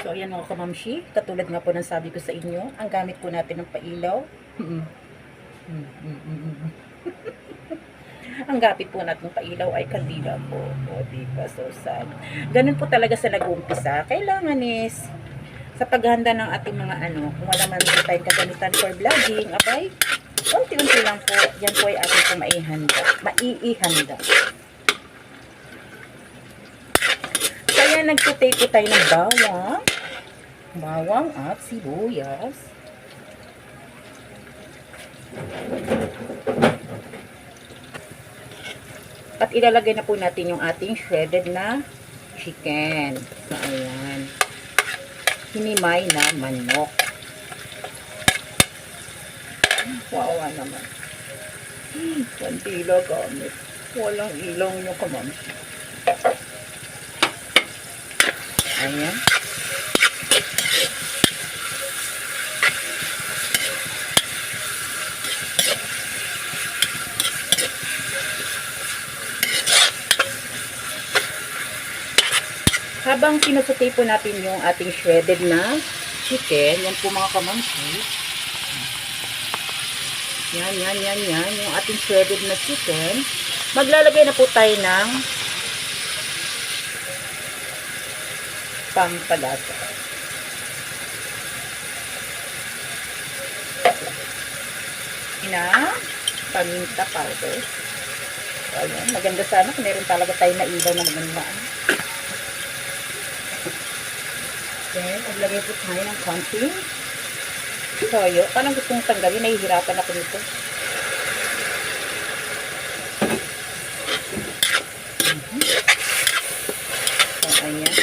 So, ayan mga kamamshi. Katulad nga po ng sabi ko sa inyo, ang gamit po natin ng pailaw. Ang gamit po natin ng pailaw ay kandila po. O, diba? So, sad. Ganun po talaga sa nag-uumpisa. Kailangan is, sa paghanda ng ating mga kung wala man po tayong kagamitan for vlogging, abay, unti-unti lang po, yan po ay ating po maiihanda. Kaya nagtutay po tayo ng bawang at sibuyas. At ilalagay na po natin yung ating shredded na chicken. So, ayan. Hinimay na manok. Wawa naman. Kandila gamit. Walang ilaw nyo kamamsi. Ayan. Habang sinusutay po natin yung ating shredded na chicken, yan po mga kamamsi. Yan. Yung ating shredded na chicken. Maglalagay na po tayo ng pampalasa. Paminta powder. So, ayan. Maganda sana kung meron talaga tayo na ilaw na magandaan. Then, maglagay po tayo ng konting toyo. Parang gusto mong tanggalin, nahihirapan ako nito. So, ayan.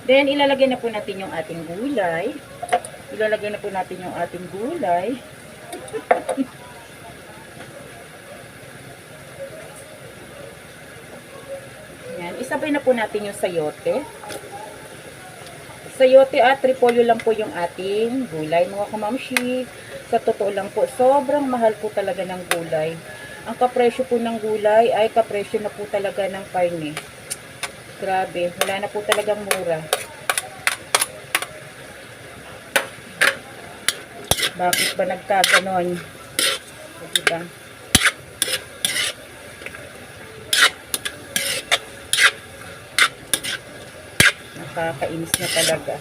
Then, ilalagay na po natin yung ating gulay. Ilalagay na po natin yung ating gulay. Yan. Isabay na po natin yung sayote. Sayote at repolyo lang po yung ating gulay, mga kamamshi. Sa totoo lang po, sobrang mahal po talaga ng gulay. Ang kapresyo po ng gulay ay kapresyo na po talaga ng karne. Grabe, wala na po talagang mura. Bakit ba nagkaganon? Diba? Nakakainis na talaga.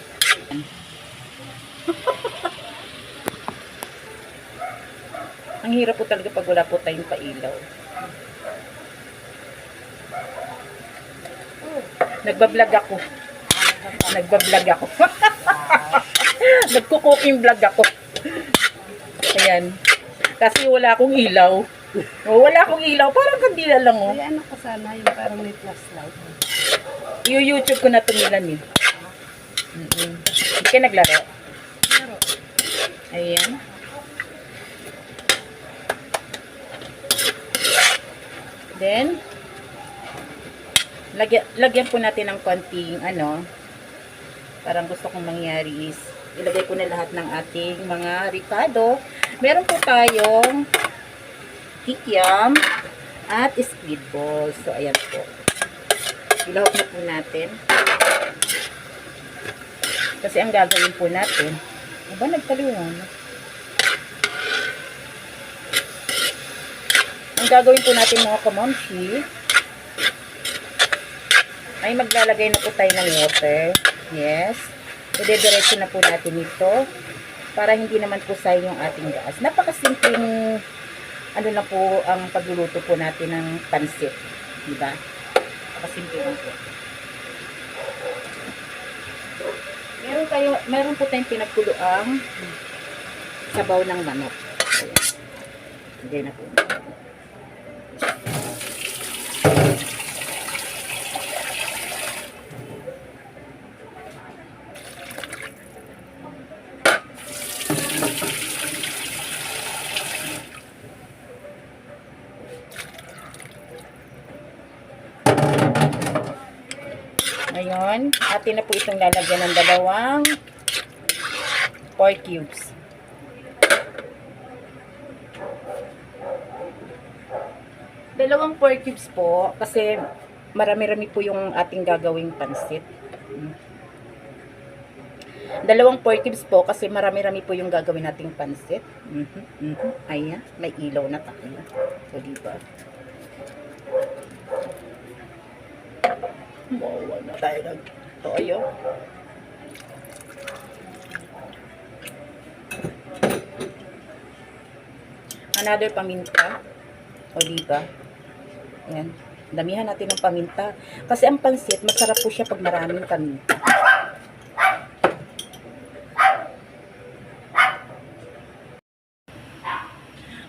Ang hirap po talaga pag wala po tayong pailaw. Nagbablog ako. Nagko-cooking vlog ako. Ayan. Kasi wala akong ilaw. Wala akong ilaw. Parang kandila lang, oh. Ay, ano ko sana yung parang may flashlight. YouTube ko na tumilan, eh. Hindi ka naglaro? Laro. Ayan. Then, lagyan po natin ng konting, parang gusto kong mangyari is, ilagay ko na lahat ng ating mga ricado. Meron po tayong kikiam at squid balls. So, ayan po. Ilahok na po natin. Kasi ang gagawin po natin, nagtaliwan. Ang gagawin po natin mga kamamshi, ay maglalagay na po tayo ng water. Yes. Idediretso na po natin ito para hindi naman po sayang yung ating gas. Napakasimpleng na po ang pagluluto po natin ng pansit. Diba? Napakasimple lang po. Meron po tayong pinagkuluang sabaw ng manok. Ayan. Hindi na po. Ngayon, atin na po itong lalagyan ng dalawang 4 cubes. Dalawang 4 cubes po kasi marami-rami po yung ating gagawing pansit. Dalawang 4 cubes po kasi marami-rami po yung gagawin nating pansit. Ayan, may ilaw na tayo. So, diba? Mawa na tayo ng toyo. Another paminta. O, diba? Ayan. Damihan natin ng paminta. Kasi ang pansit, masarap po siya pag maraming paminta.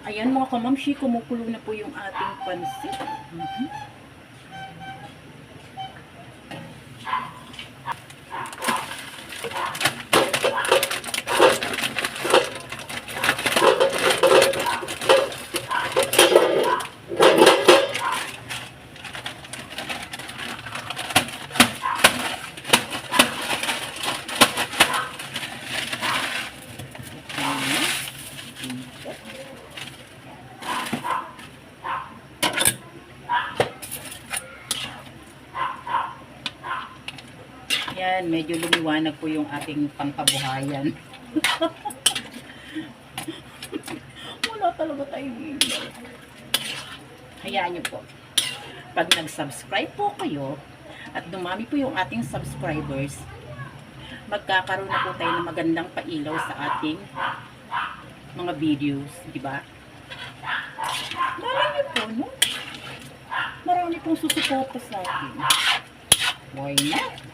Ayan mga kamamshi, kumukulo na po yung ating pansit. Yan, medyo lumiwanag po yung ating pangkabuhayan. Wala talaga tayong ilaw. Hayaan nyo po. Pag nag-subscribe po kayo at dumami po yung ating subscribers, magkakaroon na po tayo ng magandang pailaw sa ating mga videos, di ba? Marami po, no? Marami pong susuporta sa atin. Why not?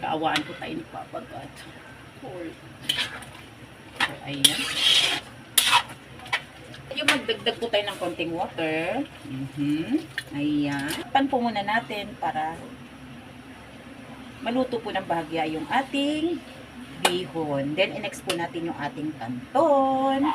Kaawaan po tayo ni Papa God. So, ayan. Yung magdagdag po tayo ng konting water. Ayan. Pan po muna natin para maluto po ng bahagya yung ating bihon. Then, i-next po natin yung ating kanton.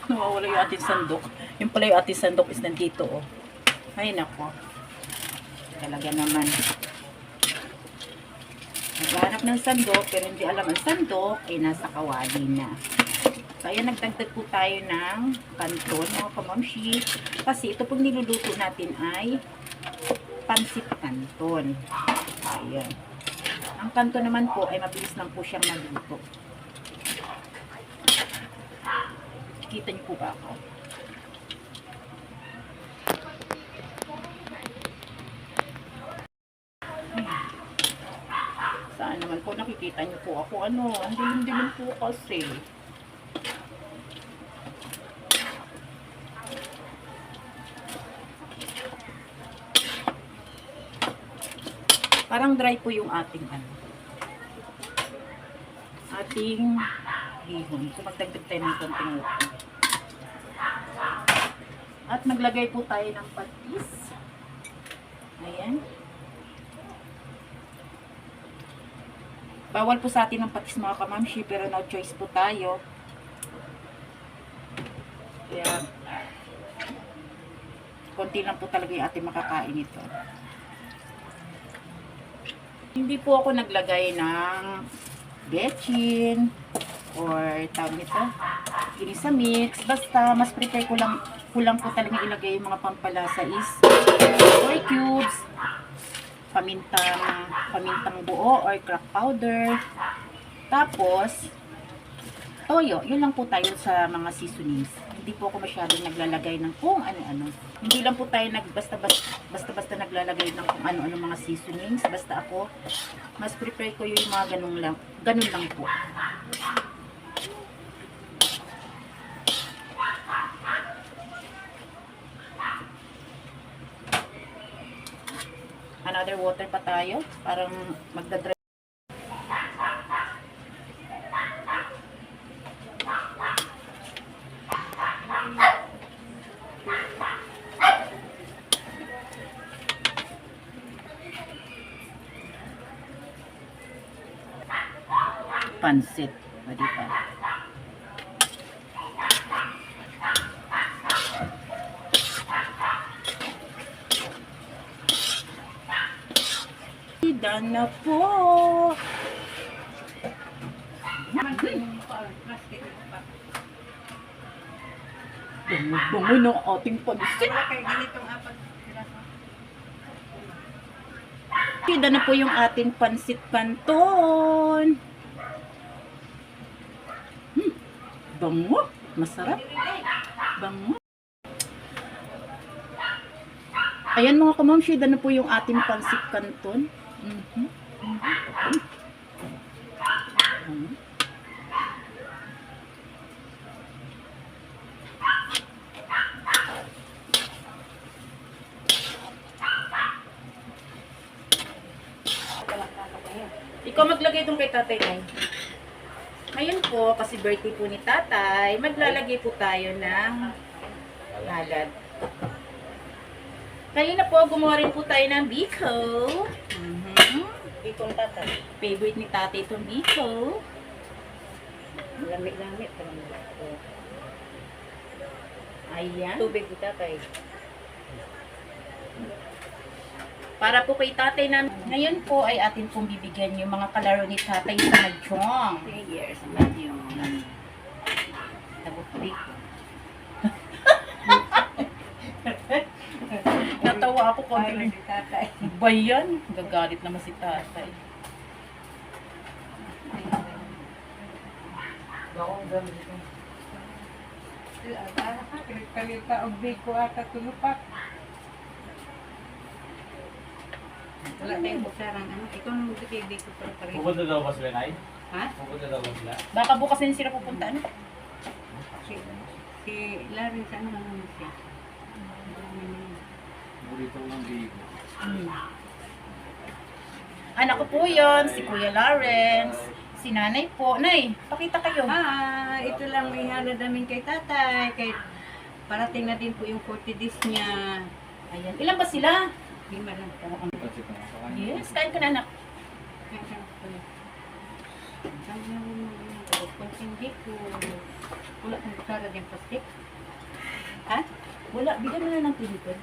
Nawawala yung ating sandok. Yung pala yung ating sandok is nandito, oh. Ay, nako. Talaga naman. Naghahanap ng sandok, pero hindi alam ang sandok, ay nasa kawali na. So, ayan, nagdagdag po tayo ng kanton, mga kamamshi. Kasi ito pong niluluto natin ay pansit kanton. Ayan. Ang kanton naman po ay mabilis lang po siyang nagluto. Kita niyo po ba ako? Saan naman po nakikita niyo po ako? Ano? Hindi naman po kasi. Parang dry po yung ating ating bihon. So, magdagdag tayo ng konting water. At maglagay po tayo ng patis. Ayan. Bawal po sa atin ng patis, mga kamamshi, pero no choice po tayo. Kaya, konti lang po talaga yung ating makakain ito. Hindi po ako naglagay ng bechin or tawag nito, ginisa mix. Basta, mas prepare ko lang po talaga ilagay yung mga pampalasa is 4 cubes, pamintang buo or crack powder, tapos toyo. Yun lang po tayo sa mga seasonings. Hindi po ako masyadong naglalagay ng kung ano-ano. Hindi lang po tayo basta naglalagay ng kung ano-ano mga seasonings. Basta ako, mas prepare ko yung mga ganun lang po. Mother water pa tayo. Parang magdadry. Pansit. Pwede pa. Done na po. Bango ng ating pansit. Done na po yung ating pansit canton. Bango. Masarap. Bango. Ayan mga kamamshi, done na po yung ating pansit canton. Ikaw maglagay doon kay tatay Nay. Ngayon po, kasi birthday po ni tatay, maglalagay po tayo ng nalad. Kanina po, gumawa rin po tayo ng biko. Bikong tatay. Favorite ni tatay itong biko. Lamit-lamit. Ayan. Tubig ni tatay. Para po kay tatay na ngayon po ay atin pong bibigyan yung mga kalaro ni tatay sa mahjong. 3 years sa mahjong. Nabuklik. Natawa ako kung Ay, si tatay. ba yan? Gagalit naman si tatay. Kalita og biko ata tulupak. Wala tayong buksaran. Ano? Ikaw nang magkakay biko para pareho. Pupunta daw ba sila, Nay? Ha? Pupunta daw ba sila? Baka bukas din sila pupunta. Ano? Si Larry sa ano naman siya? Burrito ng bigo. Anak ko po yun, si Kuya Lawrence, si nanay po. Nay, pakita kayo. Ito lang may hanad namin kay tatay. Parating na din po yung 40 days niya. Ayan. Ilan ba sila? 5 lang. Kasi kung sa kanya. Yes, kain ka na anak. Hindi ko. Wala kong buksaran yung plastic. Ha? Wala, bigyan mo na ng pinipid.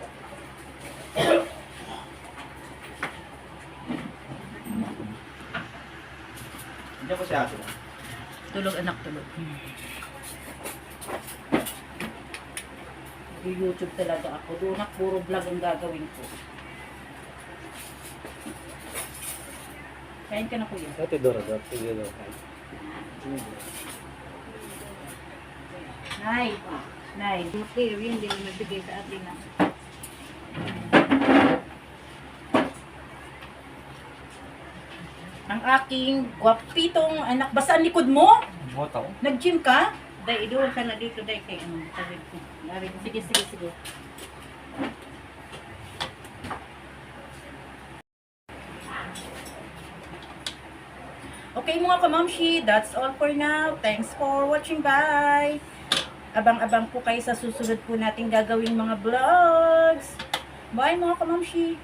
Hindi ko siya aso. Tulog anak, tulog. YouTube talaga ako. Doon na puro vlog ang gagawin ko. Kain ka na kuya. Ate Dora, sige daw. Nay. Nay. Okay, hindi mo nagbigay sa atin na. Ang aking gwapitong anak. Basta ang likod mo? Motaw? Nag-gym ka? Dahil doon ka na dito dahil kay ano, sabi ko. Sige, sige, sige. Okay mga kamamshi, that's all for now. Thanks for watching. Bye! Abang-abang po kayo sa susunod po nating gagawing mga vlogs. Bye mga kamamshi!